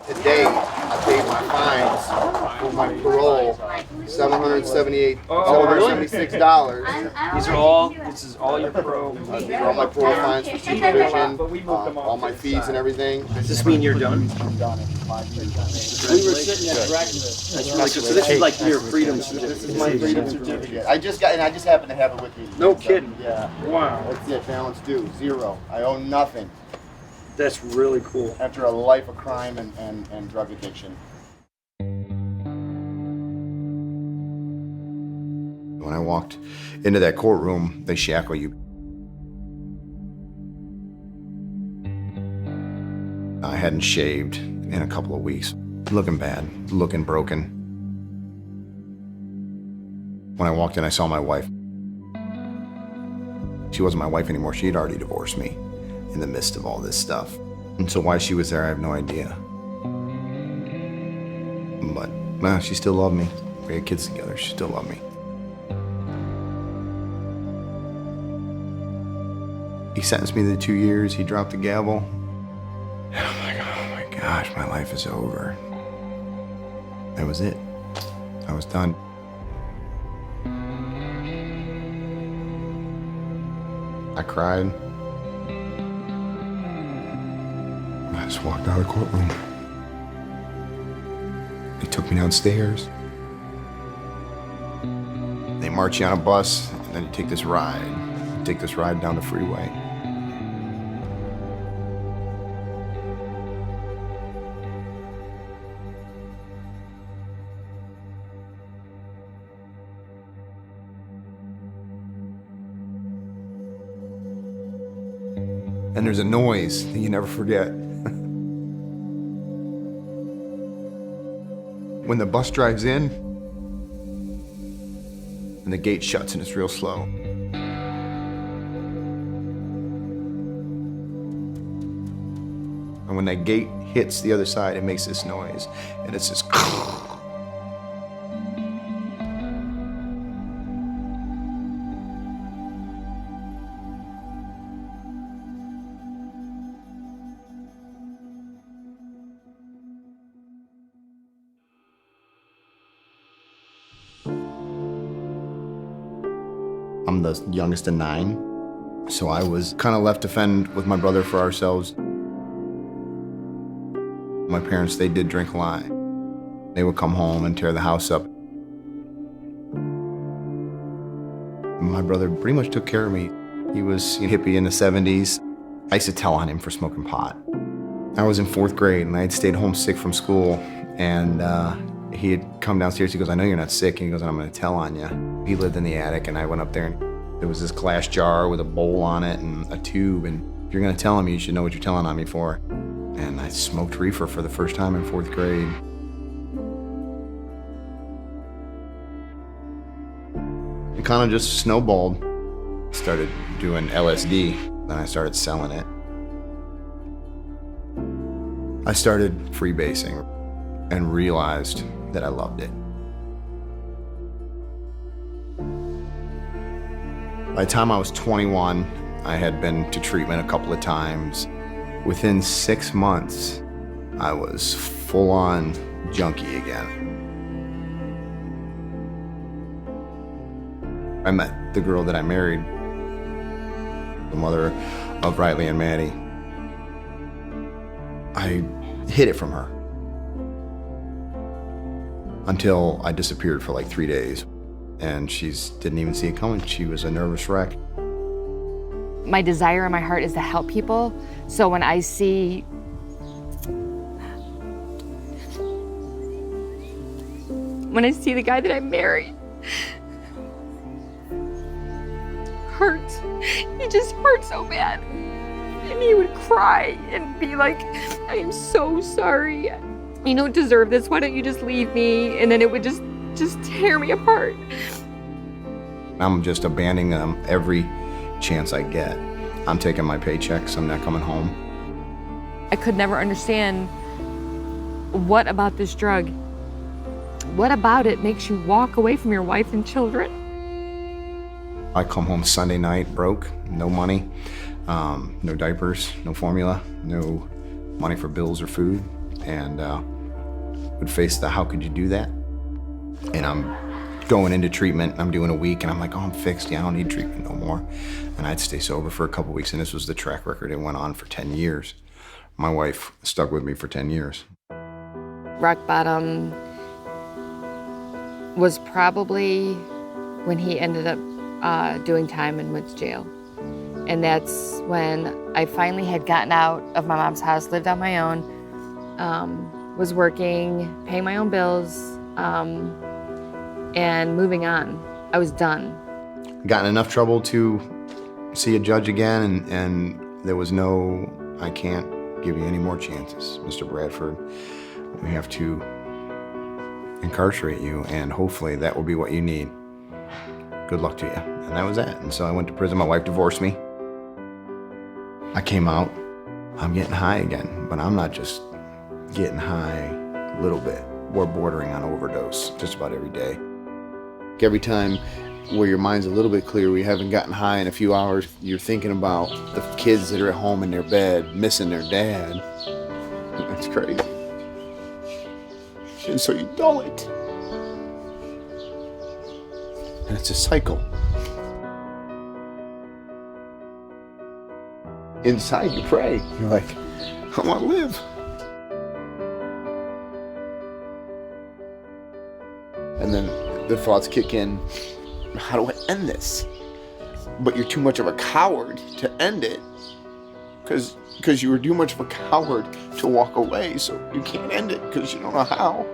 Today, I paid my fines for my parole, $776. This is all your parole. These are all my parole fines for supervision, all my fees and everything. Does this mean you're done? We were sitting at breakfast. That's really good. So this is like your freedom certificate. This is my freedom certificate. I just happen to have it with me. No kidding. Yeah. Wow. That's it. Balance due. 0. I owe nothing That's really cool. after a life of crime and drug addiction. When I walked into that courtroom, they shackle you. I hadn't shaved in a couple of weeks. Looking bad, looking broken. When I walked in, I saw my wife. She wasn't my wife anymore. She had already divorced me in the midst of all this stuff. And so why she was there, I have no idea. But she still loved me. We had kids together. She still loved me. He sentenced me to 2 years. He dropped the gavel. And I'm like, oh my gosh, my life is over. That was it. I was done. I cried. I just walked out of the courtroom. They took me downstairs. They march you on a bus, and then you take this ride. You take this ride down the freeway. And there's a noise that you never forget. When the bus drives in, and the gate shuts and it's real slow. And when that gate hits the other side, it makes this noise, and it's just. I'm the youngest of 9, so I was kind of left to fend with my brother for ourselves. My parents, they did drink a lot. They would come home and tear the house up. My brother pretty much took care of me. He was a hippie in the 70s. I used to tell on him for smoking pot. I was in 4th grade and I had stayed home sick from school, and he had come downstairs. He goes, I know you're not sick. And he goes, I'm going to tell on you. He lived in the attic, and I went up there, and there was this glass jar with a bowl on it and a tube. And if you're going to tell on me, you should know what you're telling on me for. And I smoked reefer for the first time in 4th grade. It kind of just snowballed. Started doing LSD, then I started selling it. I started freebasing and realized that I loved it. By the time I was 21, I had been to treatment a couple of times. Within 6 months, I was full-on junkie again. I met the girl that I married, the mother of Riley and Maddie. I hid it from her until I disappeared for like 3 days, and she didn't even see it coming. She was a nervous wreck. My desire in my heart is to help people, so when I see the guy that I married hurt, he just hurt so bad. And he would cry and be like, I am so sorry. You don't deserve this. Why don't you just leave me? And then it would just tear me apart. I'm just abandoning them every chance I get. I'm taking my paychecks. I'm not coming home. I could never understand what about this drug. What about it makes you walk away from your wife and children? I come home Sunday night broke, no money, no diapers, no formula, no money for bills or food. and would face the how could you do that? And I'm going into treatment, I'm doing a week, and I'm like, oh, I'm fixed, yeah, I don't need treatment no more. And I'd stay sober for a couple weeks, and this was the track record. It went on for 10 years. My wife stuck with me for 10 years. Rock bottom was probably when he ended up doing time and went to jail. And that's when I finally had gotten out of my mom's house, lived on my own, was working, paying my own bills, and moving on. I was done. Got in enough trouble to see a judge again, and there was no, I can't give you any more chances, Mr. Bradford. We have to incarcerate you, and hopefully that will be what you need. Good luck to you. And that was that. And so I went to prison. My wife divorced me. I came out. I'm getting high again, but I'm not just getting high a little bit. We're bordering on overdose just about every day. Every time where your mind's a little bit clear, we haven't gotten high in a few hours, you're thinking about the kids that are at home in their bed, missing their dad. That's crazy. And so you dull it. And it's a cycle. Inside you pray. You're like, I want to live. And then the thoughts kick in, how do I end this? But you're too much of a coward to end it because you were too much of a coward to walk away, so you can't end it because you don't know how.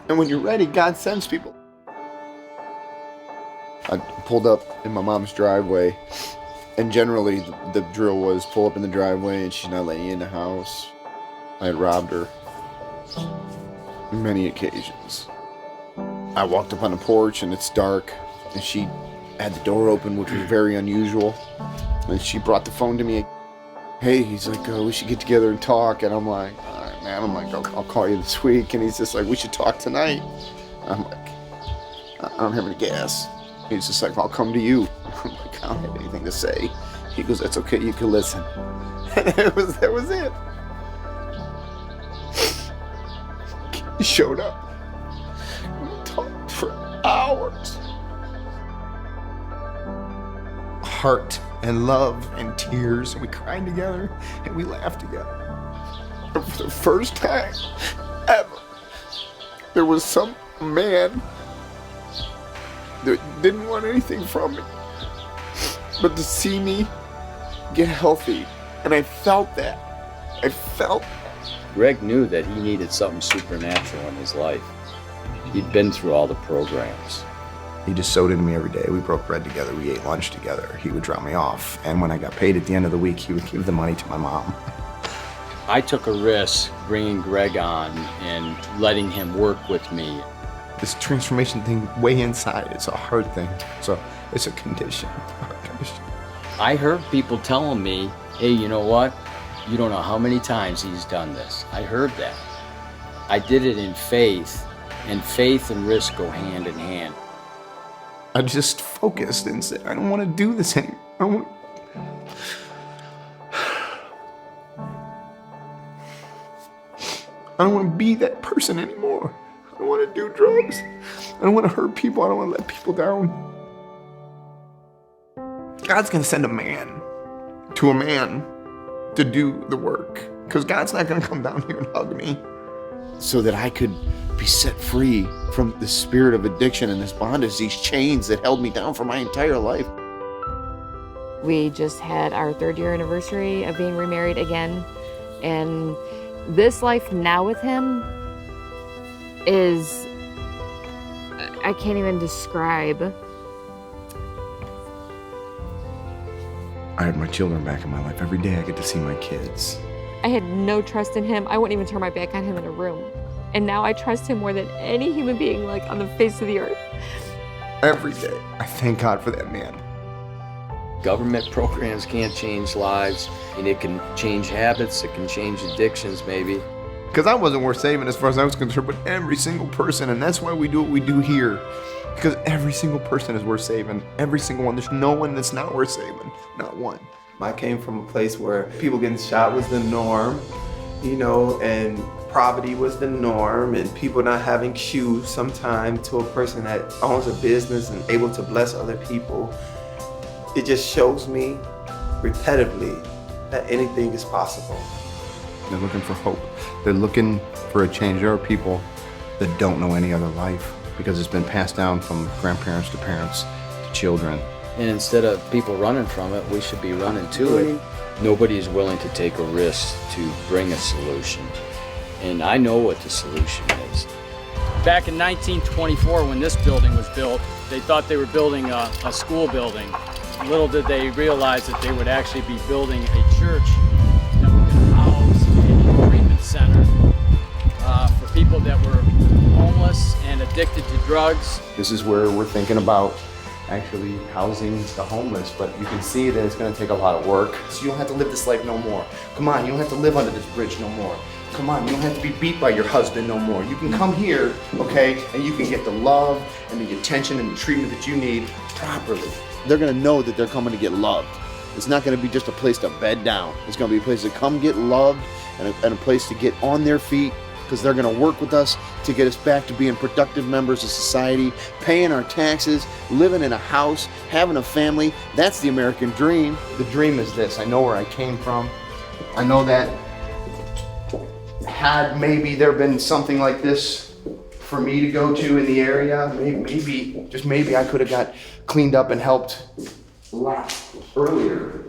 And when you're ready, God sends people. I pulled up in my mom's driveway, and generally the drill was pull up in the driveway and she's not letting you in the house. I had robbed her many occasions. I walked up on the porch and it's dark, and she had the door open, which was very unusual. And she brought the phone to me. Hey, he's like, oh, we should get together and talk. And I'm like, all right, man. I'm like, I'll call you this week. And he's just like, we should talk tonight. I'm like, I don't have any gas. He's just like, I'll come to you. I'm like, I don't have anything to say. He goes, that's okay, you can listen. And that was it. He showed up. We talked for hours. Heart and love and tears, and we cried together and we laughed together. And for the first time ever, there was some man that didn't want anything from me but to see me get healthy. And I felt that. I felt Greg knew that he needed something supernatural in his life. He'd been through all the programs. He just sewed into me every day. We broke bread together. We ate lunch together. He would drop me off. And when I got paid at the end of the week, he would give the money to my mom. I took a risk bringing Greg on and letting him work with me. This transformation thing way inside, it's a hard thing. So it's a condition, a hard condition. I heard people telling me, hey, you know what? You don't know how many times he's done this. I heard that. I did it in faith, and faith and risk go hand in hand. I just focused and said, I don't want to do this anymore. I don't want to be that person anymore. I don't want to do drugs. I don't want to hurt people. I don't want to let people down. God's going to send a man to do the work. Because God's not going to come down here and hug me. So that I could be set free from the spirit of addiction and this bondage, these chains that held me down for my entire life. We just had our 3rd year anniversary of being remarried again. And this life now with him is, I can't even describe. I had my children back in my life. Every day I get to see my kids. I had no trust in him. I wouldn't even turn my back on him in a room. And now I trust him more than any human being like on the face of the earth. Every day, I thank God for that man. Government programs can't change lives, and it can change habits, it can change addictions maybe. Because I wasn't worth saving as far as I was concerned, but every single person, and that's why we do what we do here. Because every single person is worth saving. Every single one. There's no one that's not worth saving. Not one. I came from a place where people getting shot was the norm, you know, and poverty was the norm, and people not having shoes sometimes to a person that owns a business and able to bless other people. It just shows me repetitively that anything is possible. They're looking for hope. They're looking for a change. There are people that don't know any other life because it's been passed down from grandparents to parents to children. And instead of people running from it, we should be running to it. Nobody is willing to take a risk to bring a solution. And I know what the solution is. Back in 1924, when this building was built, they thought they were building a school building. Little did they realize that they would actually be building a church that would house a treatment center for people that were homeless and addicted to drugs. This is where we're thinking about actually housing the homeless, but you can see that it's going to take a lot of work. So you don't have to live this life no more. Come on, you don't have to live under this bridge no more. Come on, you don't have to be beat by your husband no more. You can come here, okay, and you can get the love and the attention and the treatment that you need properly. They're going to know that they're coming to get loved. It's not going to be just a place to bed down. It's going to be a place to come get loved and a place to get on their feet, because they're going to work with us to get us back to being productive members of society, paying our taxes, living in a house, having a family. That's the American dream. The dream is this. I know where I came from. I know that had maybe there been something like this for me to go to in the area, maybe, just maybe I could have got cleaned up and helped a lot earlier.